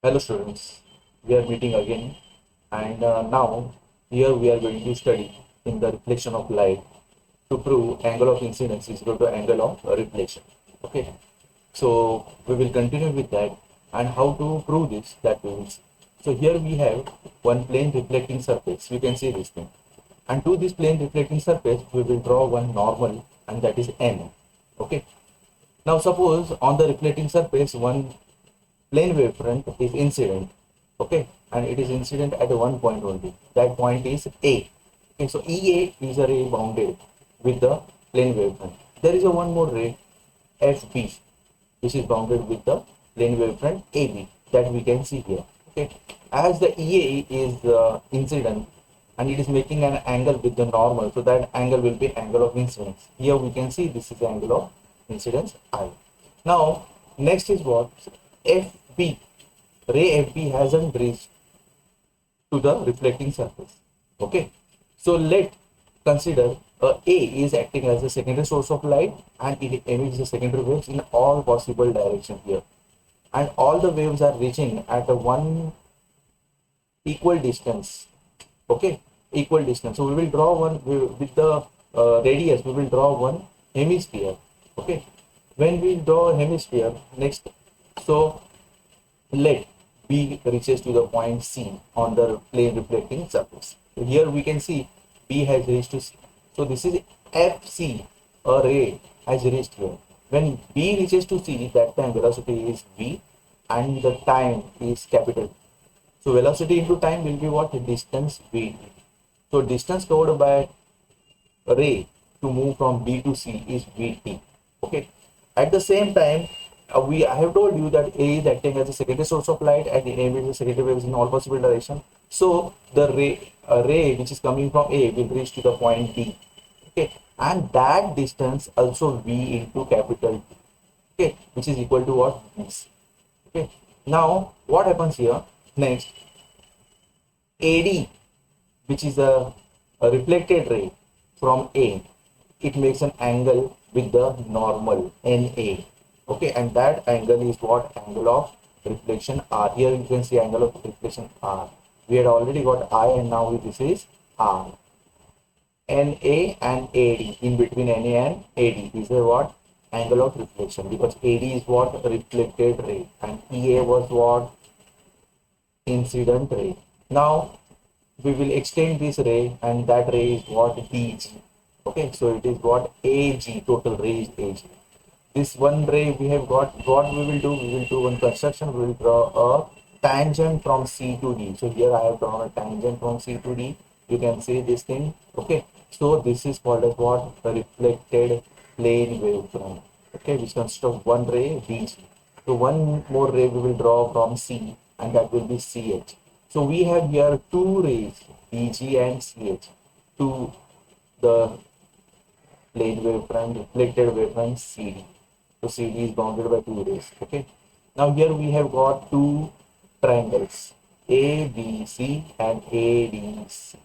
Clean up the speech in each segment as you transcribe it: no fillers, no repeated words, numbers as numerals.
Hello students, we are meeting again and now here we are going to study in the reflection of light to prove angle of incidence is equal to angle of reflection. Okay, so we will continue with that and how to prove this that we will see. So here we have one plane reflecting surface, you can see this thing, and to this plane reflecting surface we will draw one normal and that is n. Okay, now suppose on the reflecting surface one plane wavefront is incident, okay, and it is incident at one point only. That point is A. Okay, so EA is a ray bounded with the plane wavefront. There is a one more ray FB which is bounded with the plane wavefront AB that we can see here. Okay, as the EA is incident and it is making an angle with the normal, so that angle will be angle of incidence. Here we can see this is the angle of incidence I. Now next is what FB, ray FB hasn't reached to the reflecting surface. Okay, so let consider A is acting as a secondary source of light and it emits the secondary waves in all possible directions here, and all the waves are reaching at a one equal distance. Okay, equal distance. So we will draw one with the radius. We will draw one hemisphere. Okay, when we draw a hemisphere next, so let B reaches to the point C on the plane reflecting surface. So here we can see B has reached to C. So this is FC, a ray has reached here. When B reaches to C, that time velocity is V and the time is capital. So velocity into time will be what? Distance V. So distance covered by a ray to move from B to C is Vt. Okay. At the same time, I have told you that A is acting as a secondary source of light and A is a secondary waves in all possible direction. So the ray which is coming from A will reach to the point D. Okay, and that distance also V into capital T. Okay, which is equal to what? This. Okay. Now what happens here? Next, AD, which is a reflected ray from A, it makes an angle with the normal NA. Okay, and that angle is what? Angle of reflection R. Here you can see angle of reflection R. We had already got I and now this is R. NA and AD, in between NA and AD is a what? Angle of reflection, because AD is what? Reflected ray and EA was what? Incident ray. Now we will extend this ray and that ray is what? DG. Okay, so it is what? AG, total ray is AG. This one ray we have got, what we will do? We will do one construction, we will draw a tangent from C to D. So here I have drawn a tangent from C to D. You can see this thing. Okay, so this is called as what? A reflected plane wavefront. Okay, which consists of one ray DG. So one more ray we will draw from C and that will be CH. So we have here two rays, DG and CH, to the plane wavefront, reflected wavefront CD. So CD is bounded by two rays. Okay. Now here we have got two triangles, ABC and ADC.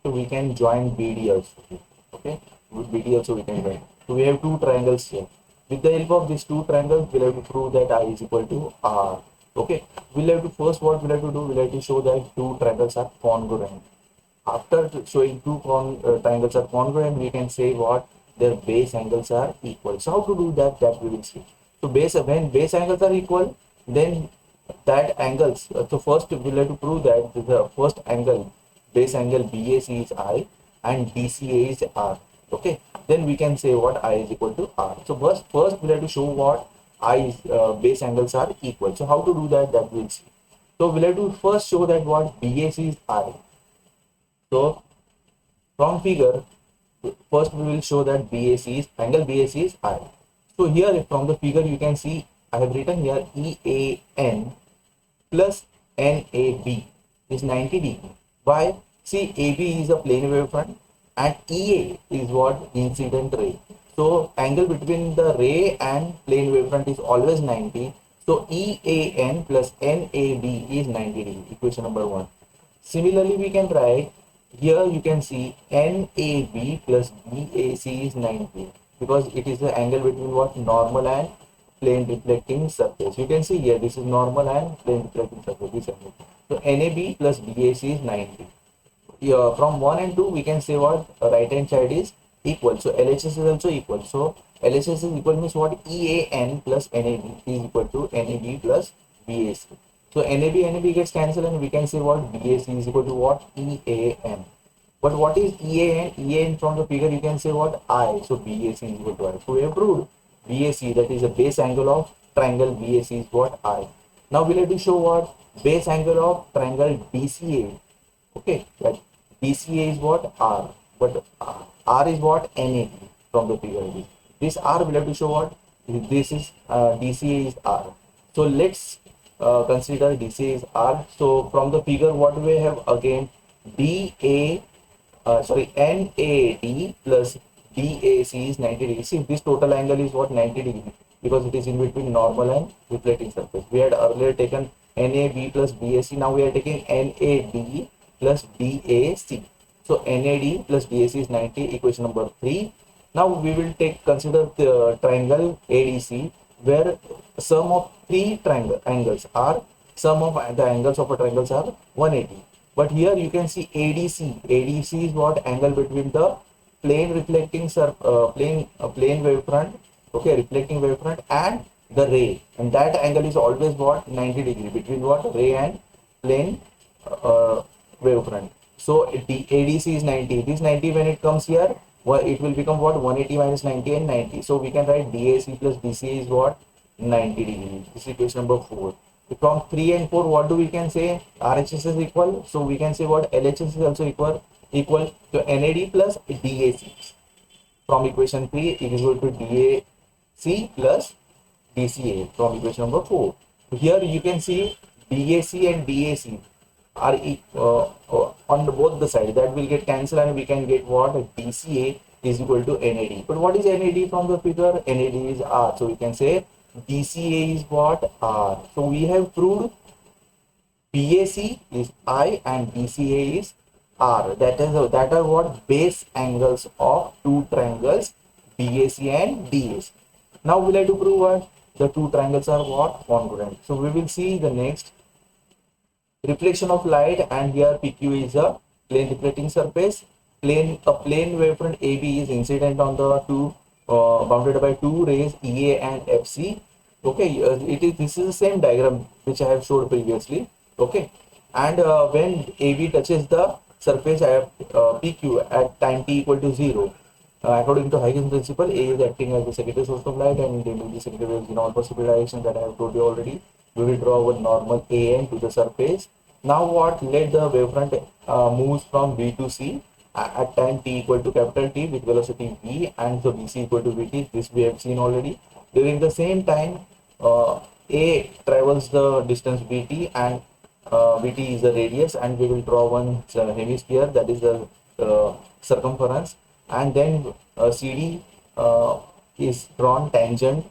So we can join BD also. Okay. With BD also we can join. So we have two triangles here. With the help of these two triangles, we'll have to prove that I is equal to R. Okay. We'll have to first what we'll have to do, we'll have to show that two triangles are congruent. After showing two triangles are congruent, we can say what? Their base angles are equal. So how to do that? That we will see. So when base angles are equal, then that angles. So first we'll have to prove that the first angle, base angle BAC is I and DCA is R. Okay. Then we can say what? I is equal to R. So first we'll have to show what? I base angles are equal. So how to do that? That we'll see. So we'll have to first show that what? BAC is I. So from figure, first we will show that BAC is angle BAC is I. So here from the figure you can see I have written here EAN plus NAB is 90 degree. Why? See, AB is a plane wavefront and EA is what? Incident ray. So angle between the ray and plane wavefront is always 90. So EAN plus NAB is 90 degree. Equation number 1. Similarly, we can write here you can see NAB plus BAC is 90 because it is the angle between what? Normal and plane reflecting surface. You can see here this is normal and plane reflecting surface. This angle. So NAB plus BAC is 90. Yeah, from 1 and 2 we can say what right hand side is equal, so LHS is also equal. So LHS is equal means what EAN plus NAB is equal to NAB plus BAC. So NAB gets cancelled and we can say what BAC is equal to what EAN. But what is EAN? EAN from the figure you can say what I. So BAC is equal to I. So we have proved BAC, that is the base angle of triangle BAC is what I. Now we have to show what base angle of triangle DCA. Okay, like DCA is what R, but R is what NAB from the figure. This R will have to show what this is DCA is R. So let's consider DCA is R. So from the figure what we have again NAD plus DAC is 90 degrees. See, this total angle is what 90 degrees because it is in between normal and reflecting surface. We had earlier taken NAB plus BAC. Now we are taking NAD plus DAC. So NAD plus DAC is 90, equation number 3. Now we will consider the triangle ADC, where sum of three triangle angles are sum of the angles of a triangles are 180. But here you can see ADC. ADC is what angle between the plane reflecting plane wavefront, okay, reflecting wavefront and the ray, and that angle is always what 90 degree between what ray and plane wavefront. So ADC is 90. This 90 when it comes here, well, it will become what 180 minus 90 and 90. So we can write DAC plus DCA is what 90 degrees. This is equation number 4. From 3 and 4, what do we can say? RHS is equal. So we can say what LHS is also equal to NAD plus DAC. From equation 3, it is equal to DAC plus DCA from equation number 4. So here you can see DAC and DAC are on both the sides. That will get cancelled and we can get what DCA is equal to NAD. But what is NAD from the figure? NAD is R. So we can say DCA is what R. So we have proved BAC is I and DCA is R. That are what base angles of two triangles BAC and DAC. Now we'll have to prove what the two triangles are what congruent. So we will see the next reflection of light, and here PQ is a plane reflecting surface. A plane wavefront AB is incident on the two bounded by two rays EA and FC. Okay, this is the same diagram which I have showed previously. Okay, and when AB touches the surface PQ at time t equal to 0, according to Huygens principle, A is acting as the secondary source of light and it will be secondary waves in all possible directions that I have told you already. We will draw our normal AN to the surface. Now what? Let the wavefront moves from B to C at time t equal to capital T with velocity v, and so BC equal to Vt. This we have seen already. During the same time, A travels the distance Vt and Vt is the radius, and we will draw one hemisphere, that is the circumference, and then CD is drawn tangent.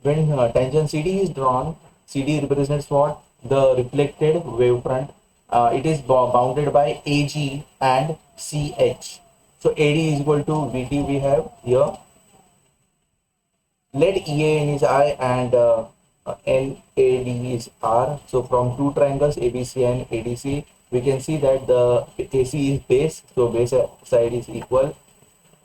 When tangent CD is drawn, CD represents what? The reflected wavefront. It is bounded by AG and CH. So AD is equal to VT we have here. Let EAN is I and NAD is R. So from two triangles ABC and ADC, we can see that the AC is base, so base side is equal,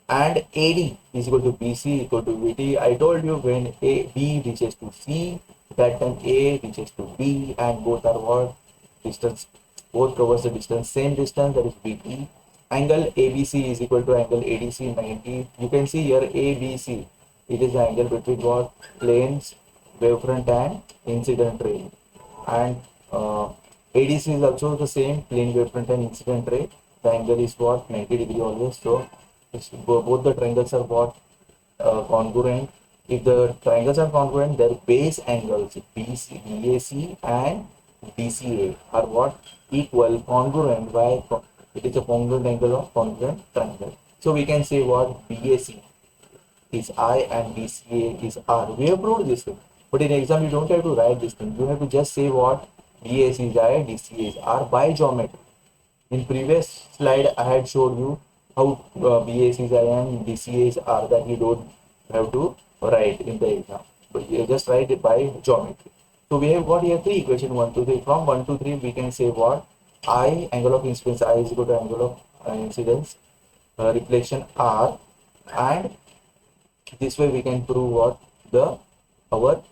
and AD is equal to BC equal to VT. I told you when B reaches to C, that time A reaches to B, and both are what distance, both covers the distance, same distance, that is VT. Angle ABC is equal to angle ADC 90. You can see here ABC, it is the angle between what planes, wavefront and incident ray, and ADC is also the same, plane wavefront and incident ray. The angle is what 90 degree always. So both the triangles are what congruent. If the triangles are congruent, their base angles BC, BAC and DCA are what equal, congruent. By it is a congruent angle of congruent triangle. So we can say what BAC is I and DCA is R. We have proved this thing, but in exam you don't have to write this thing. You have to just say what BAC is I, DCA is R by geometry. In previous slide I had showed you how BAC is I and DCA is R, that you don't have to write in the exam. but you just write it by geometry. So we have got here three equation 1, 2, 3. From 1 to 3 we can say what? I, angle of incidence I is equal to angle of incidence reflection R, and this way we can prove what? The our